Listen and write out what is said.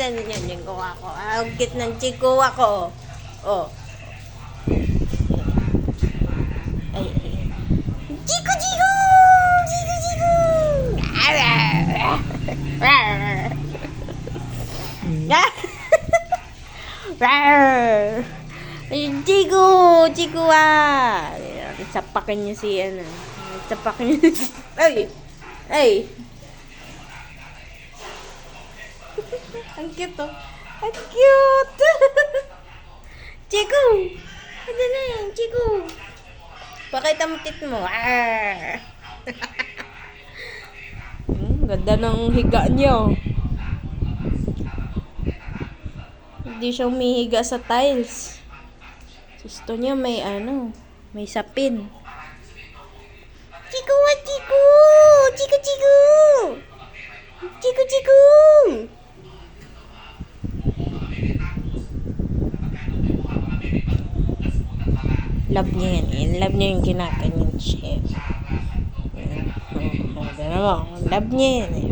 Yan, kuha ko. Ang cute ng chikuwa ko. Oh. Ay. Chiku! Chikuwa! Sapakin niya si ano. Sapakin niya si... Ay! Ang cute oh. Ang cute! Chiku! Ano na yan, Chiku? Pakita mo tit mo. Ganda ng higa niyo. Hindi siya umihiga sa tiles. Gusto niya may ano, may sapin. Chiku! Love niya yan eh. Love niya yung kinakanyan siya. Love niya yan eh.